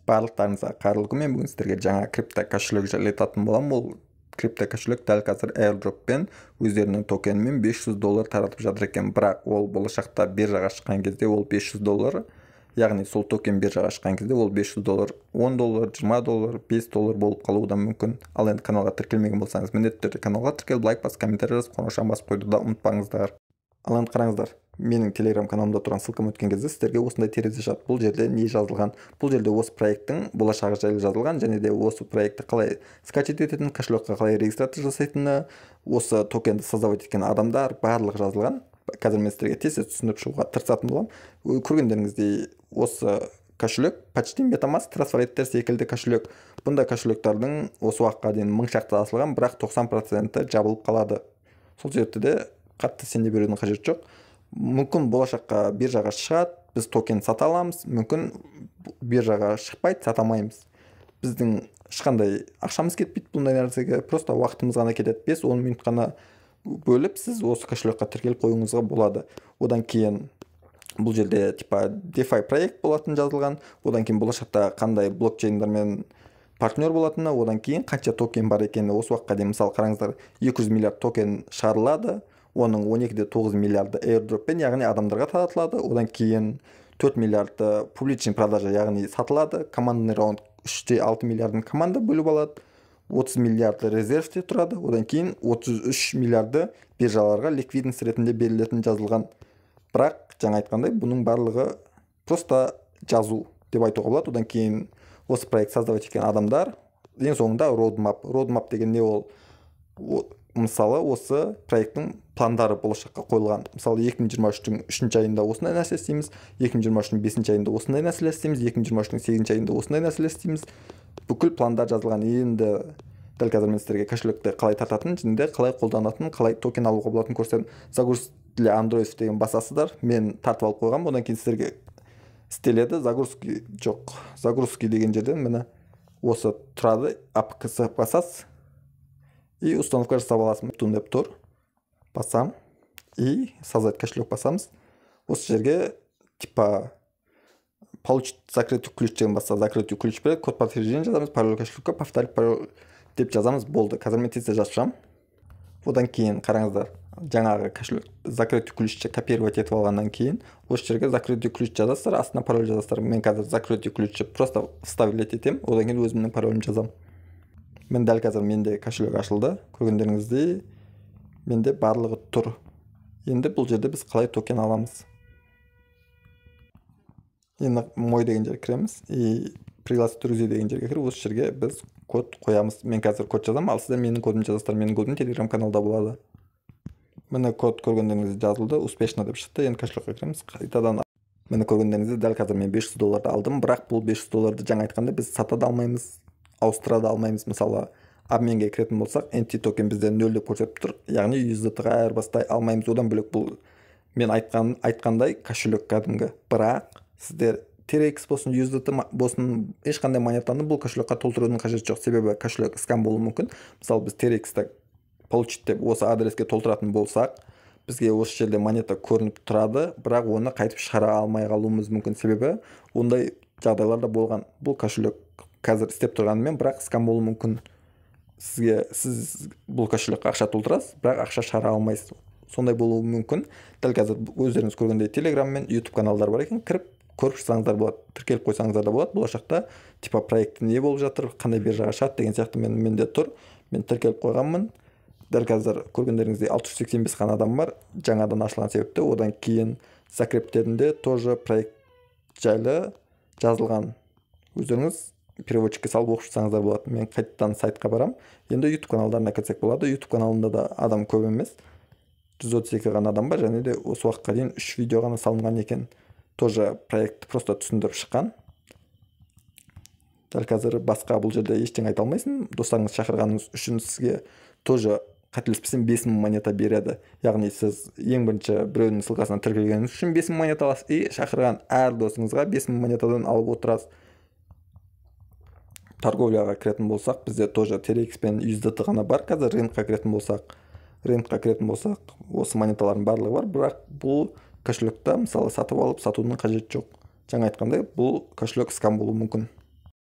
Барлықтарыңызға қайырлы күн. Мен бүгін сіздерге жаңа крипто кошелек жайлы айтатын боламын. Ол крипто кошелек дәл қазір airdropпен өздерінің токенімен $500 таратып жатыр екен. Бірақ ол болашақта биржаға шыққан кезде ол $500, яғни сол токен биржаға шыққан кезде ол $500 $10, $20, $5 болып қалуы да мүмкін. Ал енді каналға тіркелмеген болсаңыз, міндетті түрде каналға тіркеліп, лайк басып, комментарий жазып, қоңыраушаны басып қойды да ұмытпаңыздар. Ал енді қараңыздар, менің телеграм каналымда тұрған ссылкам өткен кезде сіздерге осындай терезе шығады. Бұл жерде не жазылған? Бұл жерде осы проекттің болашағы жайлы жазылған, және де осы проектті қалай скачать ететінін, кошелекқа қалай регистрация жасайтыны, осы токенді создавать еткен адамдар барлығы жазылған. Қазір мен сіздерге тез түсіндіріп шығуға тырысатын боламын. Көргендеріңіздей осы кошелек почти MetaMask, Trustwallet секілді кошелек. Бұндай кошелектардың осы уақытқа дейін 1000 шақты асылған, бірақ 90% жабылып қалады. Сол себепті де қатты сенде берудің қажеті жоқ. Мүмкін болашаққа биржаға шығады, біз токен сата аламыз, мүмкін биржаға шықпайды, сата алмаймыз. Біздің ешқандай ақшамыз кетпейді бұндай нәрсеге, просто уақытымыз ғана кетеді. 5-10 минут қана бөліп, сіз осы кошелекқа тіркеліп қоюыңызға болады. Одан кейін бұл жерде типа DeFi проект болатын жазылған, одан кейін болашақта қандай блокчейндармен партнер болатыны, одан кейін қанша токен бар екені осы уақытқа дейін, мысалы қараңыздар, 200 миллиард токен шығарылады, оның 12,9 миллиарды airdropпен, яғни адамдарға таратылады, одан кейін 4 миллиарды публичный продажа, яғни сатылады, командный раунд 3,6 миллиардын команда бөліп алады, 30 миллиарды резервте тұрады, одан кейін 33 миллиарды биржаларға ликвидность ретінде берілетін жазылған. Бірақ жаңа айтқандай, бұның барлығы просто жазу деп айтуға болады. Одан кейін осы проект создавать еткен адамдар, ең соңында roadmap деген не ол? Мысалы осы проекттің пландары болашаққа қойылған. Мысалы 2023-тің 3-ші айында осындай нәрсе істейміз, 2023-тің 5-ші айында осындай нәрсе істейміз, 2023-тің 8-ші айында осындай нәрсе істейміз. Бүкіл пландар жазылған. Енді дәл қазір мен сіздерге кошелекті қалай тартатынын, және де қалай қолданатынын, қалай токен алуға болатынын көрсетемін. Загруз для Android деген басасыздар. Мен тартып алып қойғам. Одан кейін сіздерге істеледі. Загрузки деген жерден міне осы тұрады. APK-сы басасыз. И установка жасап аласың. Туындап тұр. Басам. И создать кошелек басамыз. Осы жерге типа получить закрытый ключ деген басса, закрытый ключ береді, код подтверждения жазамыз, пароль кошелекке, повторить пароль деп жазамыз, болды. Қазір мен тез жазып шығамын. Одан кейін қараңыздар, жаңағы кошелек закрытый ключті копировать етіп алғаннан кейін осы жерге закрытый ключ жазасыздар, астына пароль жазасыздар. Мен қазір закрытый ключті просто вставлять етем, одан кейін өзімнің паролімді жазамын. Мен дәл қазір менде кошелек ашылды. Көргендеріңіздей менде барлығы тұр. Енді бұл жерде біз қалай токен аламыз? Енді мой деген жерге кіреміз и пригласить друзей деген жерге кіріп, осы жерге біз код қоямыз. Мен қазір код жазамын, ал сіздер менің кодымды жазасыздар. Менің кодым телеграм каналда болады. Міне код көргендеріңізде жазылды, успешно деп шықты. Енді кошелекке кіреміз. Қайтадан міне көргендеріңізде дәл қазір мен $500 алдым, бірақ бұл $500 жаңа айтқанда біз сата да алмаймыз, ауыстыра да алмаймыз. Мысалы, обменге кіретін болсақ, NT токен бізде 0 деп көрсетіп тұр. Яғни USDT-ға айырбастай алмаймыз. Одан бөлек бұл мен айтқандай кошелек кәдімгі. Бірақ сіздер TRX болсын, USDT болсын, ешқандай монетаны бұл кошелекқа толтырудың қажеті жоқ. Себебі кошелек скам болуы мүмкін. Мысалы, біз TRX-ті получить деп осы адреске толтыратын болсақ, бізге осы жерде монета көрініп тұрады, бірақ оны қайтып шығара алмай қалуымыз мүмкін. Себебі ондай жағдайларда болған. Бұл кошелек қазір істеп тұрғанымен, бірақ скам болуы мүмкін. Сіз бұл кошелекқа ақша толтырасыз, бірақ ақша шығара алмайсыз. Сондай болуы мүмкін. Дәл қазір өздеріңіз көргендей Telegram мен YouTube каналдар бар екен, кіріп көріп шықсаңыздар болады, тіркеліп қойсаңыздар да болады. Болашақта типа проекті не болып жатыр, қандай биржаға шығады деген сияқты менде тұр. Мен тіркеліп қойғанмын. Дәл қазір көргендеріңіздей 685 қана адам бар, жаңадан ашылған себепті. Одан кейін закрептерінде тоже проект жайлы жазылған. Өздеріңіз переводчикке салып оқып шықсаңыздар болады. Мен қайтадан сайтқа барам. Енді YouTube каналдарына кірсек болады. YouTube каналында да адам көп емес. 132 ғана адам бар, және де осы уақытқа дейін 3 видео ғана салынған екен. Тоже проектті просто түсіндіріп шыққан. Дәл қазір басқа бұл жерде ештеңе айта алмайсың. Достарыңыз шақырғаныңыз үшін сізге тоже қателеспесем 5000 монета береді. Яғни сіз ең бірінші біреудің ссылкасынан тіркелгеніңіз үшін 5000 монета аласыз и шақырған әр досыңызға 5000 монетадан алып отырасыз. Торговляға кіретін болсақ, бізде тоже TRX пен USDT ғана бар. Қазір рынокқа кіретін болсақ, осы монеталардың барлығы бар, бірақ бұл кошелекті мысалы сатып алып сатудың қажеті жоқ. Жаңа айтқандай, бұл кошелек скам болуы мүмкін.